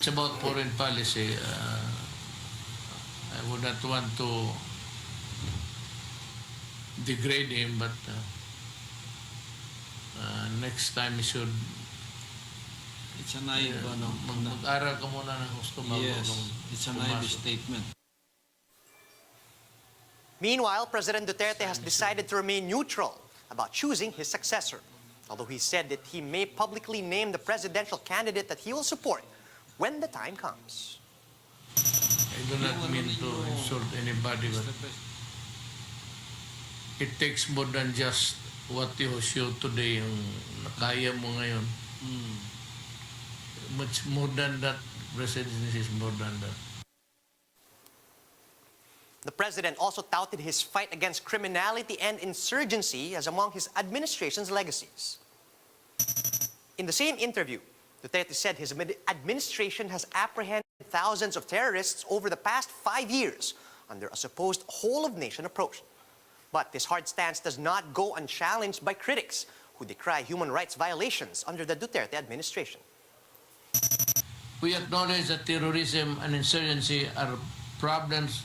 It's about foreign policy. I would not want to degrade him, but next time he should It's a naive, mag-aral ka muna ng gusto bago yes, kang it's a naive pumasok. statement. Meanwhile, President Duterte has decided to remain neutral about choosing his successor, although he said that he may publicly name the presidential candidate that he will support when the time comes. I do not mean to insult anybody, but it takes more than just what you show today, yung nakaya mo ngayon. Much more than that. Presidency is more than that. The president also touted his fight against criminality and insurgency as among his administration's legacies. In the same interview, Duterte said his administration has apprehended thousands of terrorists over the past 5 years under a supposed whole-of-nation approach. But this hard stance does not go unchallenged by critics who decry human rights violations under the Duterte administration. We acknowledge that terrorism and insurgency are problems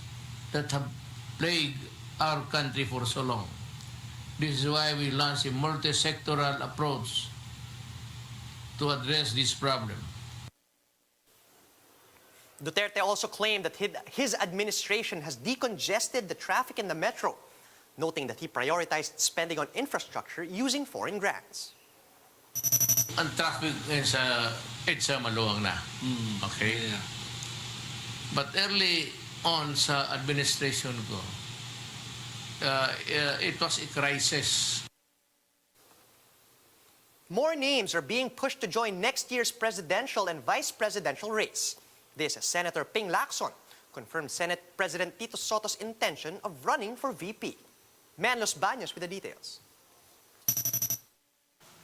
that have plagued our country for so long. This is why we launched a multi-sectoral approach to address this problem. Duterte also claimed that his administration has decongested the traffic in the metro, noting that he prioritized spending on infrastructure using foreign grants. Ang traffic sa EDSA maluwang na. Okay? Yeah. But early on sa administration ko, it was a crisis. More names are being pushed to join next year's presidential and vice presidential race. This as Senator Ping Lacson confirmed Senate President Tito Sotto's intention of running for VP. Man Los Baños with the details.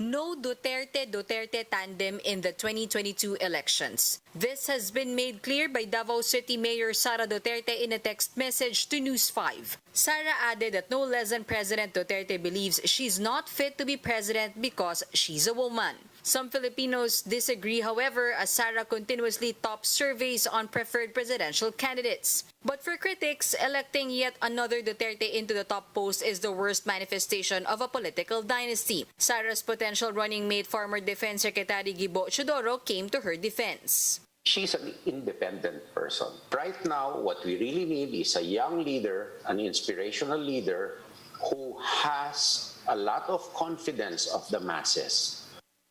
No Duterte-Duterte tandem in the 2022 elections. This has been made clear by Davao City Mayor Sara Duterte in a text message to News 5. Sara added that no less than President Duterte believes she's not fit to be president because she's a woman. Some Filipinos disagree, however, as Sara continuously tops surveys on preferred presidential candidates. But for critics, electing yet another Duterte into the top post is the worst manifestation of a political dynasty. Sara's potential running mate, former Defense Secretary Gibo Chodoro, came to her defense. She's an independent person. Right now, what we really need is a young leader, an inspirational leader who has a lot of confidence of the masses.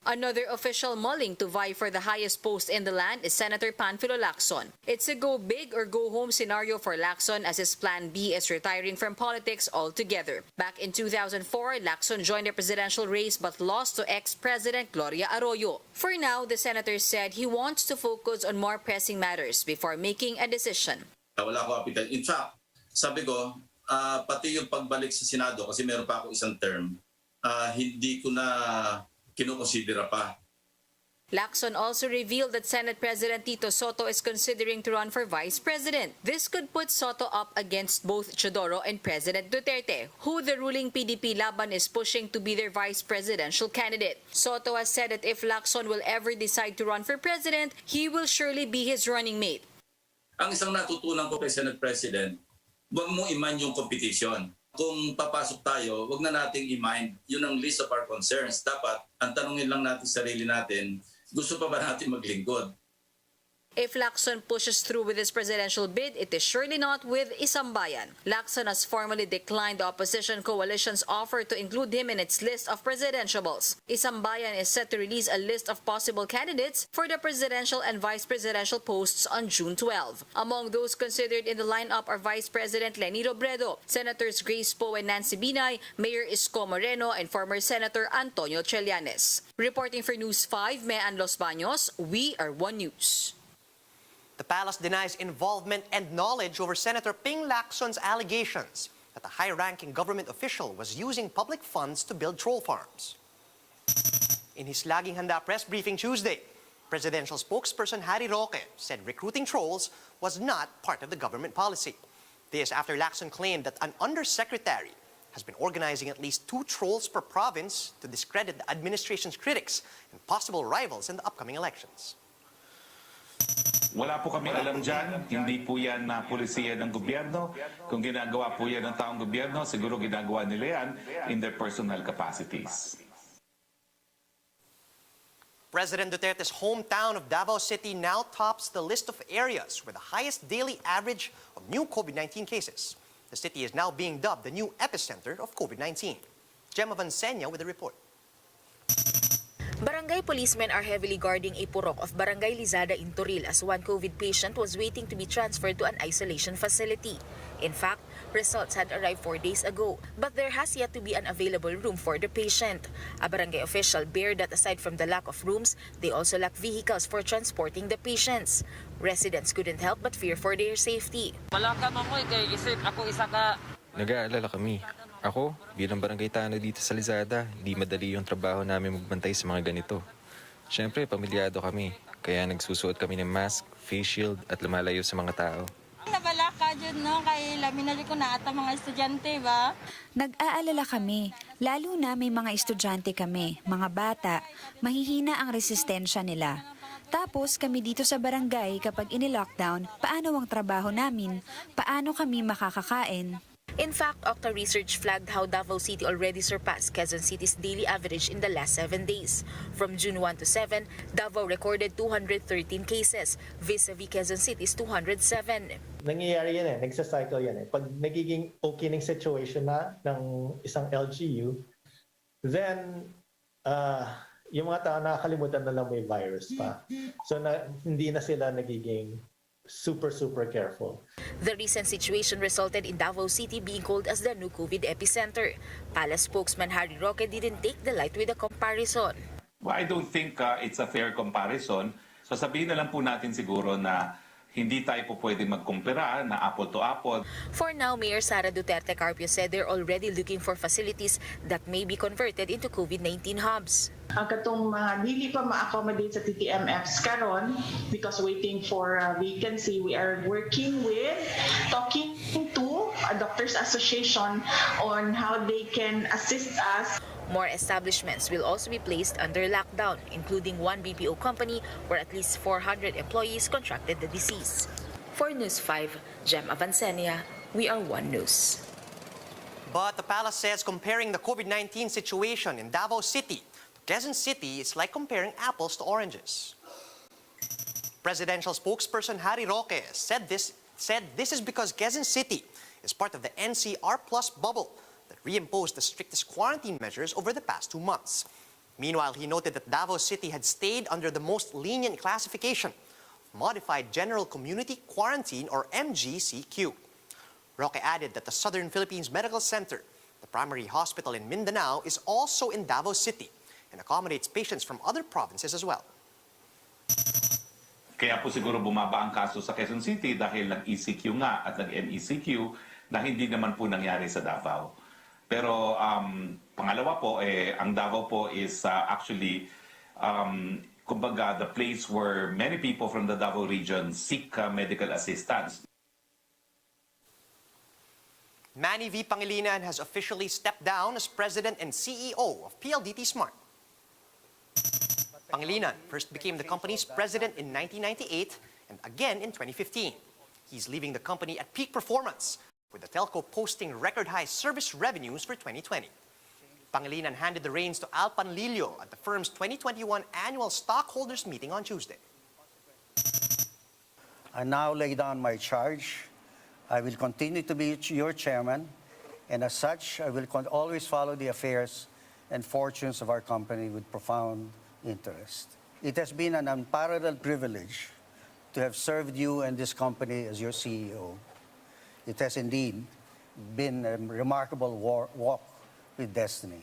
Another official mulling to vie for the highest post in the land is Senator Panfilo Laxon. It's a go big or go home scenario for Laxon, as his plan B is retiring from politics altogether. Back in 2004, Laxon joined the presidential race but lost to ex-President Gloria Arroyo. For now, the senator said he wants to focus on more pressing matters before making a decision. Wala ko apitan. In fact, sabi ko, pati yung pagbalik sa Senado, kasi meron pa ako isang term, hindi ko na kinukonsidera pa. Laxon also revealed that Senate President Tito Sotto is considering to run for vice president. This could put Sotto up against both Chodoro and President Duterte, who the ruling PDP Laban is pushing to be their vice presidential candidate. Sotto has said that if Laxon will ever decide to run for president, he will surely be his running mate. Ang isang natutunan ko kay Senate President, huwag mo i-mind yung competition. Kung papasok tayo, wag na nating i-mind yun ang list of our concerns. Dapat, ang tanungin lang natin sarili natin, gusto pa ba natin maglingkod? If Laxon pushes through with his presidential bid, it is surely not with Isambayan. Laxon has formally declined the opposition coalition's offer to include him in its list of presidentiables. Isambayan is set to release a list of possible candidates for the presidential and vice presidential posts on June 12. Among those considered in the lineup are Vice President Leni Robredo, Senators Grace Poe and Nancy Binay, Mayor Isko Moreno, and former Senator Antonio Trillanes. Reporting for News 5, Man Los Baños, we are One News. The palace denies involvement and knowledge over Senator Ping Lacson's allegations that a high-ranking government official was using public funds to build troll farms. In his Laging Handa press briefing Tuesday, presidential spokesperson Harry Roque said recruiting trolls was not part of the government policy. This after Laxon claimed that an undersecretary has been organizing at least 2 trolls per province to discredit the administration's critics and possible rivals in the upcoming elections. Wala po kami alam dyan, hindi po yan na pulisiya ng gobyerno. Kung ginagawa po yan ng taong gobyerno, siguro ginagawa nila yan in their personal capacities. President Duterte's hometown of Davao City now tops the list of areas with the highest daily average of new COVID-19 cases. The city is now being dubbed the new epicenter of COVID-19. Gemma Vansenia with the report. Barangay policemen are heavily guarding a purok of Barangay Lizada in Toril as one COVID patient was waiting to be transferred to an isolation facility. In fact, results had arrived 4 days ago, but there has yet to be an available room for the patient. A barangay official bared that aside from the lack of rooms, they also lack vehicles for transporting the patients. Residents couldn't help but fear for their safety. Malaka mamoy kay isip ako isa ka. Nag-aalala kami. Ako, bilang barangay tanod dito sa Lizada, hindi madali yung trabaho namin magbantay sa mga ganito. Siyempre, pamilyado kami, kaya nagsusuot kami ng mask, face shield at lumalayo sa mga tao. Nabalaka dyan, no? Kaya lamin na ko na ata mga estudyante, ba? Nag-aalala kami, lalo na may mga estudyante kami, mga bata, mahihina ang resistensya nila. Tapos kami dito sa barangay kapag ini-lockdown, paano ang trabaho namin? Paano kami makakakain? In fact, Octa research flagged how Davao City already surpassed Quezon City's daily average in the last 7 days. From June 1 to 7, Davao recorded 213 cases, vis-a-vis Quezon City's 207. Nangyayari yan nagsacycle yan Pag nagiging okay ng situation na ng isang LGU, then yung mga tao nakakalimutan na lang may virus pa. So hindi na sila nagiging super careful. The recent situation resulted in Davao City being called as the new COVID epicenter. Palace spokesman Harry Roque didn't take the light with the comparison. Well, I don't think it's a fair comparison. So sabihin na lang po natin siguro na hindi tayo po pwede magkumpara na apple to apple. For now, Mayor Sara Duterte Carpio said they're already looking for facilities that may be converted into COVID-19 hubs. Ang katong mga dili pa ma-accommodate sa TTMFs karon because waiting for a vacancy, we are working with talking to a doctors association on how they can assist us. More establishments will also be placed under lockdown, including one BPO company where at least 400 employees contracted the disease. For News 5, Gemma Vansenia, we are One News. But the palace says comparing the COVID-19 situation in Davao City to Quezon City is like comparing apples to oranges. Presidential spokesperson Harry Roque said this is because Quezon City is part of the NCR Plus bubble that reimposed the strictest quarantine measures over the past 2 months. Meanwhile, he noted that Davao City had stayed under the most lenient classification, Modified General Community Quarantine or MGCQ. Roque added that the Southern Philippines Medical Center, the primary hospital in Mindanao, is also in Davao City and accommodates patients from other provinces as well. Kaya po siguro bumaba ang kaso sa Quezon City dahil nag-ECQ nga at nag-MECQ na hindi naman po nangyari sa Davao. Pero pangalawa po, ang Davao po is actually, kumbaga, the place where many people from the Davao region seek medical assistance. Manny V. Pangalinan has officially stepped down as president and CEO of PLDT-Smart. Pangalinan first became the company's president in 1998 and again in 2015. He's leaving the company at peak performance, with the telco posting record-high service revenues for 2020. Pangalinan handed the reins to Al Panlilio at the firm's 2021 annual stockholders meeting on Tuesday. I now lay down my charge. I will continue to be your chairman, and as such, I will always follow the affairs and fortunes of our company with profound interest. It has been an unparalleled privilege to have served you and this company as your CEO. It has indeed been a remarkable walk with destiny.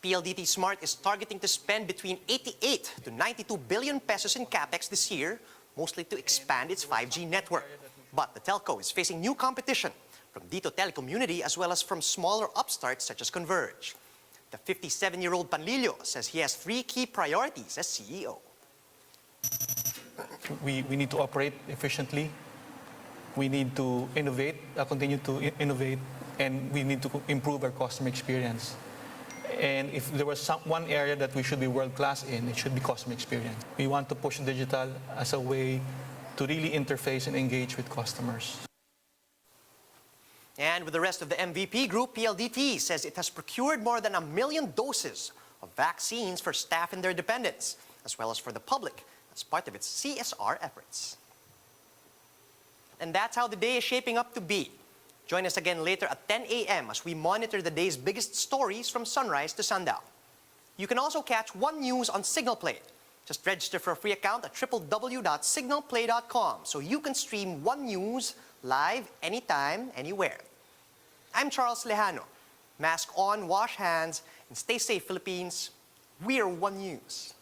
PLDT-Smart is targeting to spend between 88 to 92 billion pesos in capex this year, mostly to expand its 5G network. But the telco is facing new competition from Dito Telecommunity as well as from smaller upstarts such as Converge. The 57-year-old Panlilio says he has 3 key priorities as CEO. We need to operate efficiently. We need to innovate, continue to innovate, and we need to improve our customer experience. And if there was one area that we should be world-class in, it should be customer experience. We want to push digital as a way to really interface and engage with customers. And with the rest of the MVP group, PLDT says it has procured more than 1 million doses of vaccines for staff and their dependents, as well as for the public, as part of its CSR efforts. And that's how the day is shaping up to be. Join us again later at 10 a.m. as we monitor the day's biggest stories from sunrise to sundown. You can also catch One News on Signal Play. Just register for a free account at www.signalplay.com so you can stream One News live anytime, anywhere. I'm Charles Lejano. Mask on, wash hands, and stay safe, Philippines. We're One News.